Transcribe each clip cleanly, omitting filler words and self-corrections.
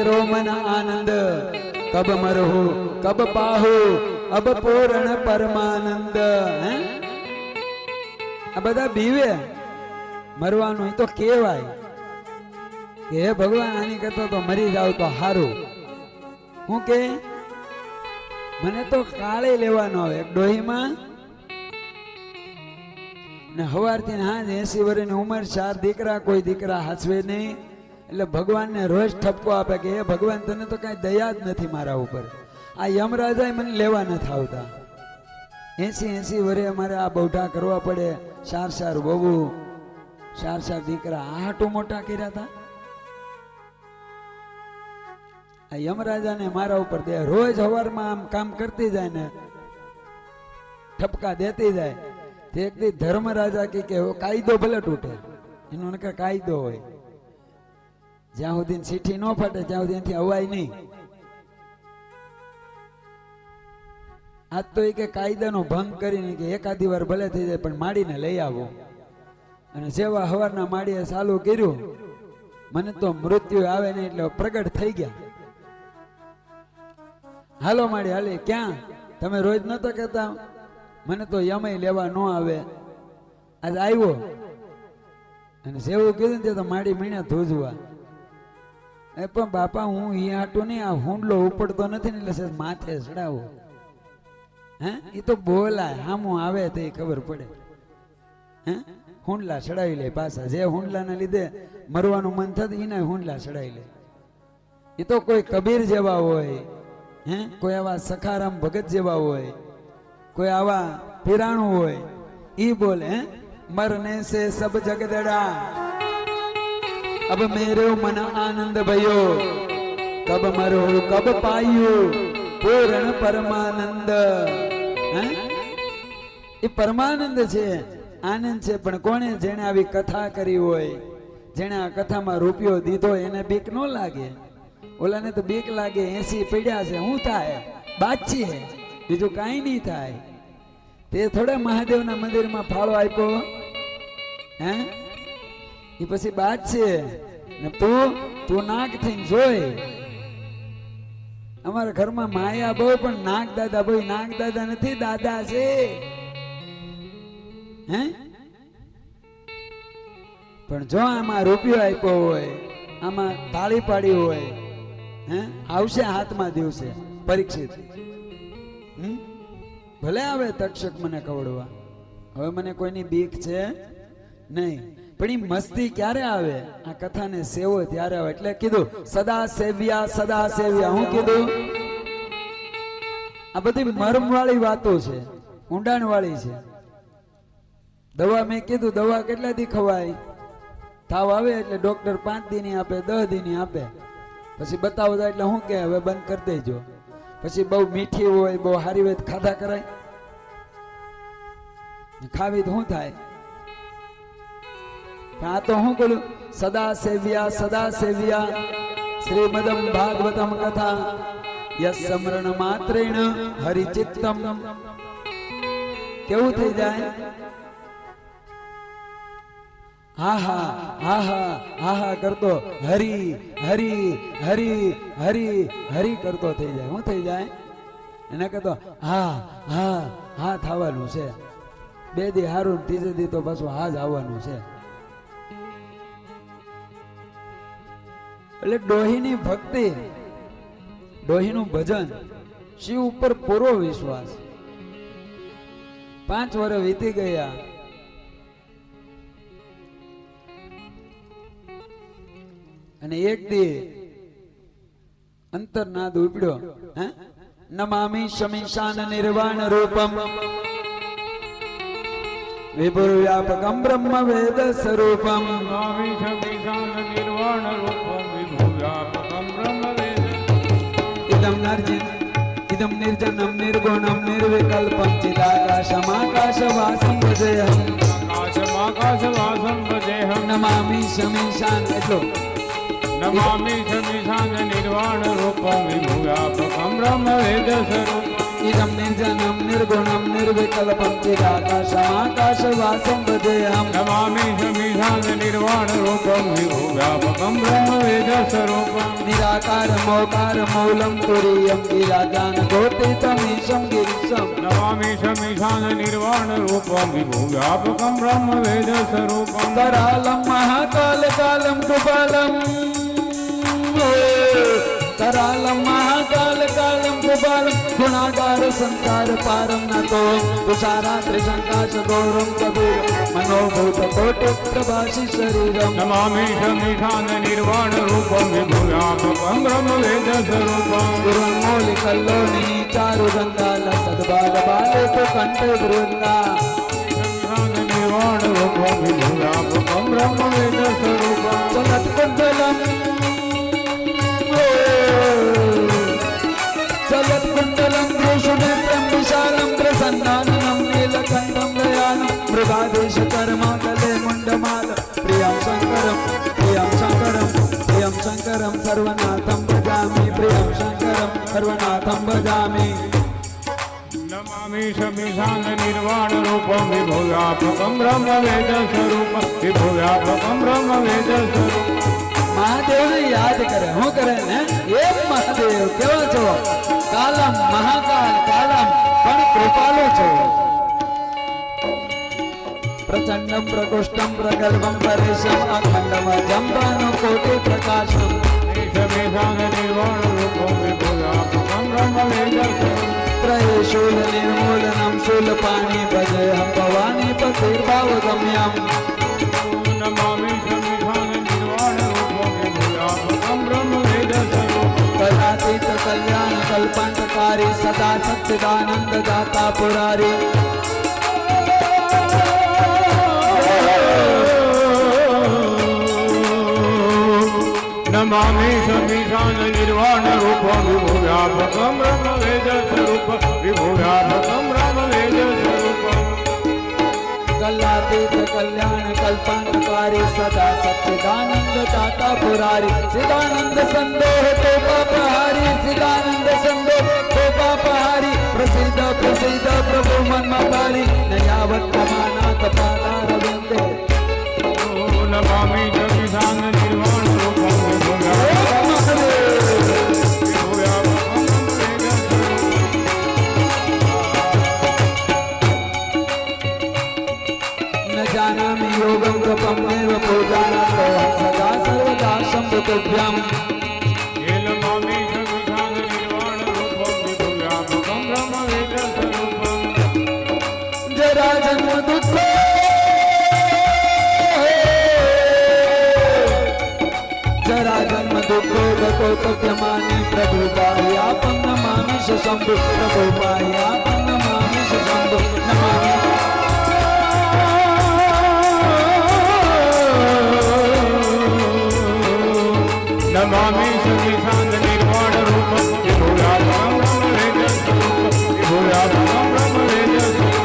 मेरो मन आनंद कब मरहु कब पाहु अब पूर्ण परमानंद। आ बधा बीवे मरवानुं तो केवाय के हे भगवान आनी करता तो मरी जाओ तो हारू। हूँ के मने तो काळे लेवानो आवे एक डोहीमां ने हवारथी हांज 80 वर्षनी उंमर 4 दीकरा कोई दीकरा हाचवे नहीं એટલે ભગવાનને રોજ ઠપકો આપે કે હે ભગવાન તને તો કાંઈ દયા જ નથી મારા ઉપર। આ યમરાજાએ મને લેવા નથી આવતા। 80 વર્ષે અમારે આ બૌઢા કરવા પડે, 4 વહુ 4 દીકરા આટો મોટા કર્યા હતા। આ યમરાજાને મારા ઉપર દે રોજ હવારમાં આમ કામ કરતી જાય ને ઠપકા દેતી જાય। તે એક દી ધર્મરાજા કે કાયદો ભલે તૂટે એનો નકર કાયદો હોય જ્યાં સુધી ચીઠી ન ફાટે ત્યાં સુધી એથી અવાય નહીં। આજ તો એ કે કાયદાનો ભંગ કરીને કે એકાદી વાર ભલે થઈ જાય પણ માડીને લઈ આવો। અને જેવા હવારના માડીએ ચાલુ કર્યું મને તો મૃત્યુ આવે નહીં એટલે પ્રગટ થઈ ગયા। હાલો માડી હાલે ક્યાં તમે રોજ નતો કહેતા મને તો યમય લેવા ન આવે આજ આવ્યો। અને જેવું કીધું ને તો માડી મીણ્યા ધોજવા। એ પણ બાપા હું ઈ આટું નહીં આ હુંડલો ઉપડતો નથી ને એટલે માથે ચડાવો। હે એ તો બોલાય હામું આવે તો ખબર પડે। હે હુંડલા ચડાવી લે પાછા જે હુંડલાને લીધે મરવાનું મન થતું એને હુંડલા ચડાવી લે। એ તો કોઈ કબીર જેવા હોય, હે કોઈ આવા સખારામ ભગત જેવા હોય, કોઈ આવા પીરાણું હોય ઈ બોલે હે मरने से सब जग दड़ा अब मेरे मन आनंद भयो कब मरो कब पायो पूर्ण परमानंद। ये परमानंद छे आनंद छे पण कोणे जेने आवी कथा करी होय जेने आ कथा में रूपियो दीधो एने बीक न लागे ओलाने तो बीक लागे 80 पीड्या छे हूँ थाय बाची है बीजू काई नहीं थाय। ते थोड़ा महादेव ना मंदिर में फाळो आप्यो हैं ये पछी बात छे ने तू नाक थईने जोय। अमारा घर में माया बहु पण नाक दादा भाई नाक दादा नहीं दादा छे। हैं पण जो आमा रूपियो आप्यो होय आमा ताળી पाड़ी होय हैं आवशे हाथ में दिवसे परीक्षित भले आवे तक्षक मने कवड़वा हवे मने कोईनी बीक छे नहीं पण ई मस्ती क्यारे आवे आ कथा ने सेवो त्यारे आवे એટલે કીધું સદા સેવ્યા હું કીધું આ બધી મર્મ વાળી વાતો છે ઊંડાણ વાળી છે। દવા મેં કીધું દવા કેટલા દી ખવાય તાવ આવે એટલે ડોક્ટર 5 દી ની આપે 10 દી ની આપે પછી બતાવો જાય એટલે હું કે હવે બંધ કરી દેજો। પછી બહુ મીઠી હોય બહુ હારી હોય ખાધા કરાય ખાવી તો શું થાય। आ तो हूँ बोलू सदा सेव्या श्रीमदम भागवतम कथा यस्मरण मात्रेण हरिचित्तम केवू थई जाए हा हा हा हा हा हा करतो हरि हरि हरि हरि हरि करतो थई जाए हूँ थई जाए एने कहतो हा हा हा थावानुं छे 2 दी हारू 3 दी तो पाछो हा ज आववानुं छे। એટલે ડોહીની ભક્તિ ડોહીનું ભજન શિવ ઉપર પૂરો વિશ્વાસ। 5 વર્ષ વીતી ગયા અને એક દી અંતરનાદ ઉપડ્યો હે નમામિ શમીશાન નિર્વાણ રૂપમ વિભુર્વ્યાપકમ બ્રહ્મ વેદ સ્વરૂપમ નમામિ શમીશાન નિર્વાણ રૂપમ इदम निर्जनम निर्गुणम निर्विकल्पम चिदाकाशमाकाशवासं भजेहम् नमामि शमीशान एटलो नमामि शमीशान निर्वाण रूपम विभुव्यापकं ब्रह्म वेद स्वरूपम इदं निर्जनं निर्गुणं निर्विकल्पं चिदाकाशमाकाशवासं भजेऽहम् नमामि शमीशान निर्वाणरूपं विभुव्यापकं ब्रह्मवेदस्वरूपं निराकारमोकारमूलं तुरीयं गिराज्ञानगोटितमीशं गिरिशं नमामि शमीशान निर्वाणरूपं विभुव्यापकं ब्रह्मवेदस्वरूपं करालं महाकालकालं कृपालं करालं महाकालकालं कृपालं गुणागार संसार पारं नतो तुषारा त्रिशङ्काशगौरं कबीर मनोभूतकोटिप्रभासि शरीरं नमामि शमीशान निर्वाणरूपं विभुव्यापकं ब्रह्मवेदस्वरूपं गुरुमौलिकल्लोनि चारुगङ्गाल सद्बालबाले तु कण्ठे वृन्दा शमीशान निर्वाणरूपं विभुव्यापकं ब्रह्मवेदस्वरूपं चलत्कुण्डलम् चलत्कुण्डलं दृशुनेत्रं विशालं प्रसन्नाननं नीलकण्ठं दयानं मृगादेशकर्माकले मुण्डमाल प्रियं शङ्करं सर्वनाथं भजामि प्रियं शङ्करं सर्वनाथं भजामि नमामि शमीशान निर्वाणरूपं विभुव्यापकं ब्रह्मवेदस्वरूपं विभुव्यापकं ब्रह्मवेदस्वरूपं महादेव ने याद करे हूँ करे ने एक महादेव केवल छो कालम महाकाल कालम पण कृपालु छो प्रचंडम प्रकोष्ठम प्रगल्भम परेशम अखंडम जम्बानु कोटि प्रकाशम शमीशान निर्वाणरूपं विभुव्यापकं ब्रह्मवेदस्वरूपं त्रयशूल निर्मूलनम शूलपाणि भजेऽहं भवानी पतिर्भावगम्यम् नमामि शमीशान निर्वाणरूपं विभुव्यापकं ब्रह्मवेदस्वरूपं कलातीत कल्याण कल्पांतकारी सदा सच्चिदानंद दाता पुरारी नमामि शमीशान निर्वाणरूपं विभुव्यापकं ब्रह्मवेदस्वरूपं विभुव्यापकं ब्रह्मवेदस्वरूपं कलातीत कल्याण कल्पांतकारी सदा सच्चिदानंद दाता पुरारी सिदानंद संदेह तो पापहारी सिदानंद संदेह तो पापहारी प्रसिद्ध प्रसिद्ध प्रभु मन्मथारी नयावत प्रमाणात पादारविंदे नमामि शमीशान निर्वाणरूपं विभुव्यापकं न जानामि योगं जपं नैव पूजानातो सदा सर्वदा शम्भुभ्यां नमामि शमीशान निर्वाणरूपं विभुव्यापकं ब्रह्मवेदस्वरूपं जरा जन्म दुःख जरा जन्म दुःखो गतोपद्यमानि प्रभु पाह्यापं नमामि शम्भु प्रभु पाह्यापं नमामि शम्भु नमामि नमामि शमीशान निर्वाणरूपं विभुव्यापकं ब्रह्मवेदस्वरूपं विभुव्यापकं ब्रह्मवेदस्वरूपं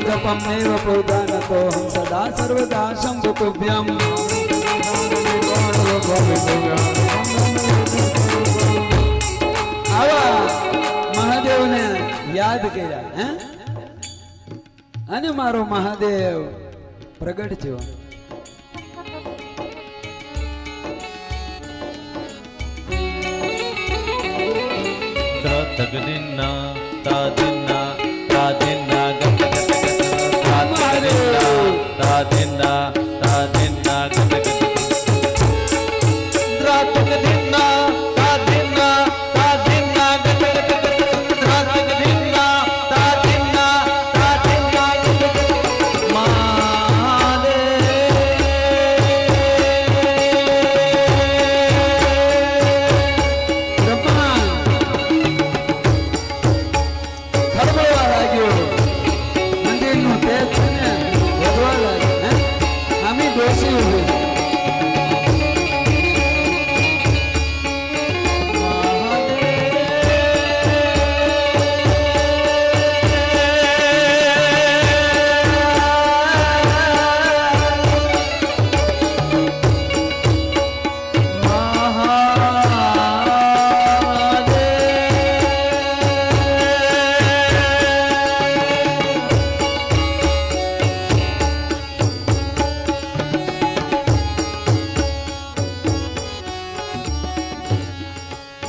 जपं नैव पूजानतोऽहं सदा सर्वदा शम्भुभ्यां આવા મહાદેવને યાદ કર્યા હે અને મારો મહાદેવ પ્રગટ થયો તગદિન્ના તાદિન્ના તાદિન્ના તાદિન્ના તાદિન્ના તાદિન્ના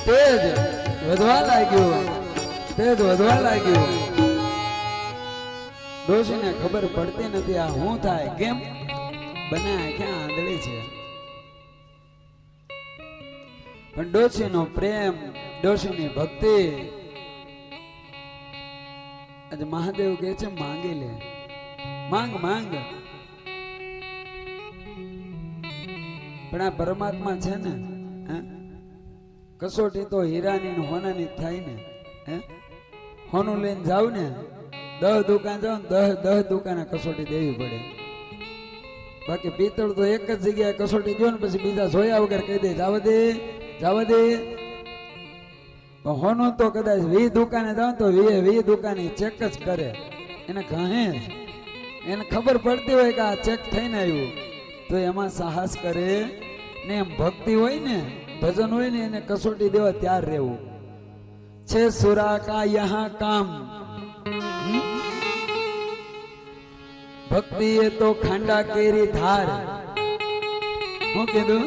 તેજ વધવા લાગ્યું, તેજ વધવા લાગ્યું. ડોશીને ખબર પડતી નથી આ શું થાય, કેમ બને ક્યાં આંધળી છે. પણ ડોશીનો પ્રેમ, ડોશીની ભક્તિ, આજે મહાદેવ કહે છે માંગી લે, માંગ માંગ. પણ આ પરમાત્મા છે ને, કસોટી તો હીરાની ને હોનાની થાય ને. હોનું લઈને જાવ ને 10 દુકાન જાવ ને 10 દુકાને કસોટી દેવી પડે. બાકી પિત્તળ તો એક જ જગ્યાએ કસોટી દો ને પછી બીજા જોયા વગર કહી દે જાવ દે જાવ દે. હોનું તો કદાચ 20 દુકાને જાવ તો 20 દુકાને ચેક જ કરે. એને કહે એને ખબર પડતી હોય કે આ ચેક થઈને આવ્યું તો એમાં સાહસ કરે ને. એમ ભક્તિ હોય ને, ભજન હોય ને, એને કસોટી દેવા ત્યાર રહેવું છે. સુરા કા યહાં કામ, भक्ति ये तो खांडा केरी धार. હું કીધું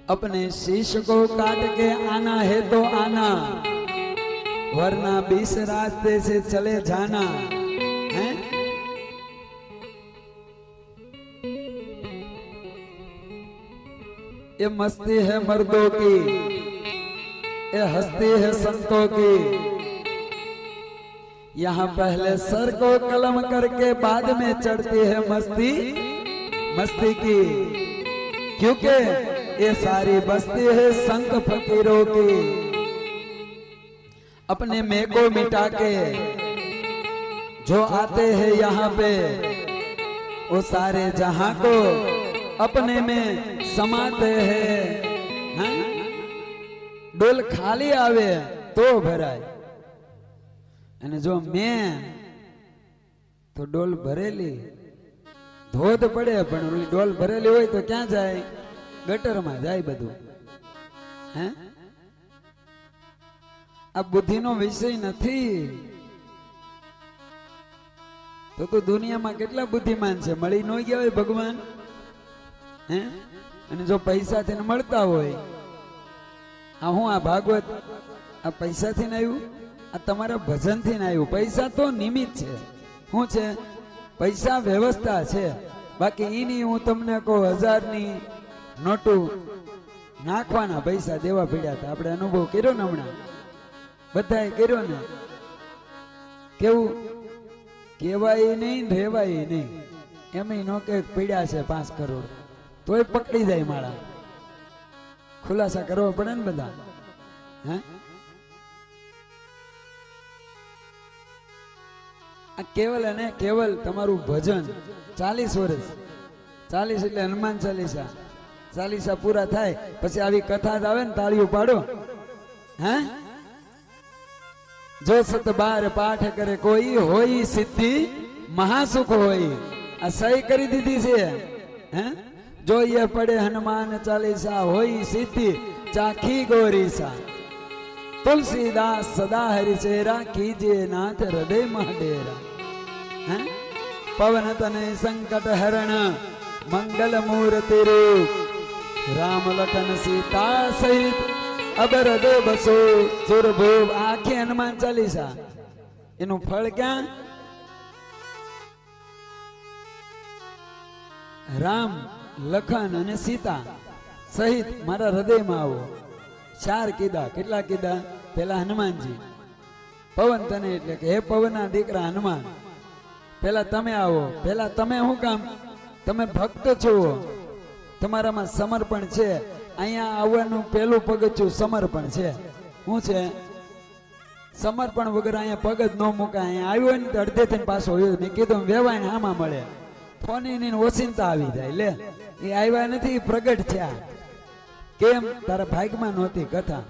अपने शीश को काट के आना है तो आना, वरना 20 रास्ते से चले जाना. हैं ये मस्ती है मर्दों की, ये हस्ती है संतों की. यहाँ पहले सर को कलम करके बाद में चढ़ती है मस्ती मस्ती की, क्योंकि ये सारी बस्ती है संत फकीरों की. अपने मैं को मिटा के जो आते हैं यहाँ पे, वो सारे जहां को अपने में समाते हैं. डोल खाली आवे तो भराय, અને જો મેં તો ડોલ ભરેલી, ધોધ પડે પણ ઓલી ડોલ ભરેલી હોય તો ક્યાં જાય? ગટરમાં જાય બધું. હે આ બુદ્ધિનો વિષય નથી. તો દુનિયામાં કેટલા બુદ્ધિમાન છે, મળી ન ગયા હોય ભગવાન. હે અને જો પૈસાથી મળતા હોય, આ હું આ ભાગવત આ પૈસાથી ને આવ્યું, આ તમારા ભજનથી ના આવ્યું. પૈસા તો નિમિત્ત છે. શું છે? પૈસા વ્યવસ્થા છે. બાકી ઈની હું તમને કહું 1000ની નોટું નાખવાના પૈસા દેવા પડ્યા હતા. આપણે અનુભવ કર્યો ને હમણાં, બધાએ કર્યો ને. કેવું કહેવાય નહીં, રહેવાય નહીં. એમ નો કે પડ્યા છે 5 કરોડ, તોય પકડી જાય માળા. ખુલાસા કરવો પડે ને બધા. હે આ કેવલ અને કેવલ તમારું ભજન 40 વર્ષ, 40 એટલે હનુમાન ચાલીસા, 40 પૂરા થાય પછી આવી કથા જ આવે ને, તાળીઓ પાડો. હે જો 7 પાઠ કરે કોઈ હોય સિદ્ધિ મહાસુખ હોય. આ સહી કરી દીધી છે. હે જોઈએ પડે હનુમાન ચાલીસા હોય સિદ્ધિ ચાખી ગોરીસા. तुलसीदास सदा हरिचेरा कीजिए नाथ हृदय महडेरा. पवन तनय संकट हरण मंगल मूर्ति रूप, राम लखन सीता सहित अबर दे बसो सुरभूप. आखी हनुमान चालीसा एनु फल क्या? राम लखन अने सीता सहित मारा हृदय में आवो. 4 કીધા. કેટલા કીધા? પેલા હનુમાનજી, પવન તને એટલે કે હે પવનના દીકરા હનુમાન, પેલા તમે આવો. પેલા તમે શું કામ? તમે ભક્ત છો, તમારામાં સમર્પણ છે. અહીંયા આવવાનું પેલું પગથિયું સમર્પણ છે. શું છે? સમર્પણ વગર અહીંયા પગ જ ન મુકાય. અહીંયા આવ્યો ને તો અડધેથી પાછો હોય. મેં કીધું વેવાય ને આમાં મળે. ફોની ઓચિંતા આવી જાય. લે એ આવ્યા નથી, પ્રગટ થયા. કેમ? તારા ભાગમાં નહોતી કથા.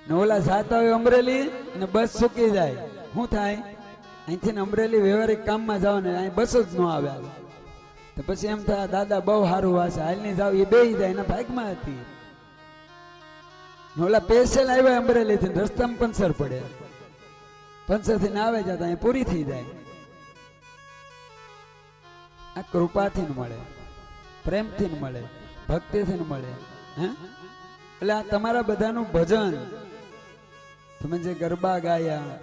ને ઓલા જાતા હોય અમરેલી ને બસ ચૂકી જાય. શું થાય? અહીંથી અમરેલી વ્યવહારિક કામમાં જાવ ને અહીં બસ જ ન આવે. તો પછી એમ થાય દાદા બહુ સારું વાસે, હાલ ની જાવ. એ બેહી જાય, એના ભાગમાં હતી. ઓલા પેશલ આવ્યા અમરેલી થી, રસ્તામાં પંચર પડે. પંચર થી ના આવે જતા અહીં પૂરી થઈ જાય. આ કૃપાથી મળે, પ્રેમથી મળે, ભક્તિથી મળે. હે એટલે આ તમારા બધાનું ભજન, તમે જે ગરબા ગાયા,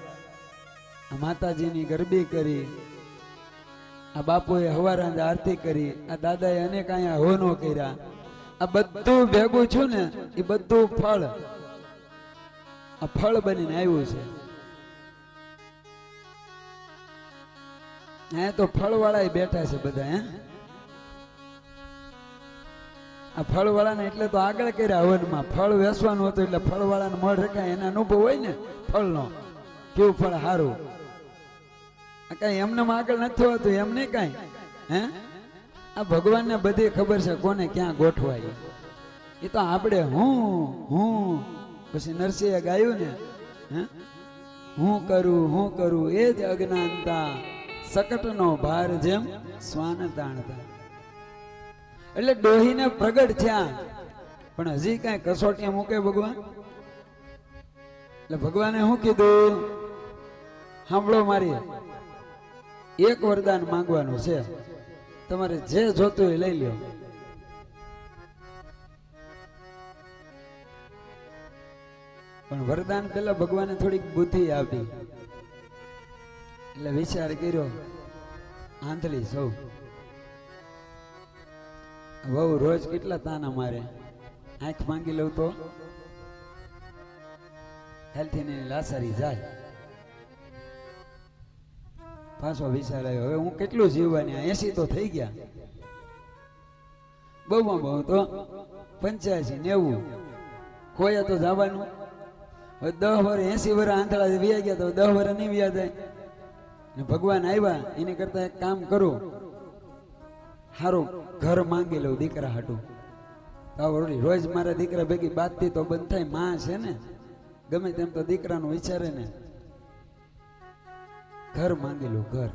આ માતાજીની ગરબી કરી, આ બાપુએ હવારાંજ આરતી કરી, આ દાદાએ અનેક અહીંયા હોનો કર્યા, આ બધું ભેગું છું ને એ બધું ફળ, આ ફળ બનીને આવ્યું છે. અહીંયા તો ફળવાળા બેઠા છે બધા. હે આ ફળવાળાને એટલે તો આગળ કર્યા હવનમાં. ફળ વેચવાનું હતું એટલે ફળવાળાને મળ રખાય, એના અનુભવ હોય ને ફળનો, કેવું ફળ સારું. કઈ એમને આગળ નથી હોતું એમ નહીં કઈ. હે આ ભગવાનને બધી ખબર છે કોને ક્યાં ગોઠવાય. એ તો આપણે હું પછી નરસિંહે ગાયું ને, હે હું કરું એ જ અજ્ઞાનતા, સકટનો ભાર જેમ શ્વાન તાણતા. એટલે ડોહીને પ્રગટ થયા પણ હજી કઈ કસોટી મૂકે ભગવાન. એટલે ભગવાને શું કીધું, સાંભળો, મારી એક વરદાન માંગવાનું છે, તમારે જે જોતું એ લઈ લ્યો. પણ વરદાન પેલા ભગવાને થોડીક બુદ્ધિ આપી. એટલે વિચાર કર્યો, આંધળી સૌ વહુ રોજ કેટલા તાના મારે, આંખ માંગી લઉં તો હેલ્થી ને લાસારી જાય. પાછો વિચાર આવ્યો, હવે હું કેટલું જીવવાની, 80 તો થઈ ગયા, બહુમાં બહુ તો 85 90, કોઈ તો જવાનું. હવે 10 વર્ષ 80 વર્ષ આંધળા વ્યા ગયા તો 10 વર્ષ નહીં વ્યા જાય. ભગવાન આવ્યા, એની કરતા એક કામ કરું, સારું ઘર માંગી લઉં દીકરા હાટું. રોજ મારા દીકરા ભેગી બાતથી તો બંધ થાય, માં છે ને, ગમે તેમ તો દીકરાનું વિચારે ને, घर मांगे लो घर।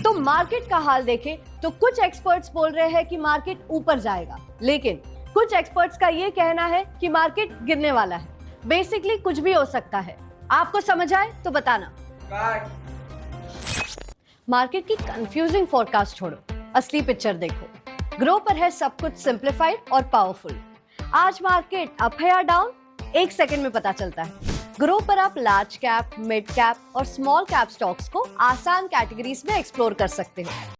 तो मार्केट का हाल देखें तो कुछ एक्सपर्ट्स बोल रहे हैं कि मार्केट ऊपर जाएगा, लेकिन कुछ एक्सपर्ट्स का ये कहना है कि मार्केट गिरने वाला है। बेसिकली कुछ भी हो सकता है, आपको समझ आए तो बताना। मार्केट की कंफ्यूजिंग फोरकास्ट छोड़ो, असली पिक्चर देखो। ग्रो पर है सब कुछ सिंप्लीफाइड और पावरफुल। आज मार्केट अप है या डाउन 1 सेकंड में पता चलता है। ग्रो पर आप लार्ज कैप, मिड कैप और स्मॉल कैप स्टॉक्स को आसान कैटेगरीज में एक्सप्लोर कर सकते हो।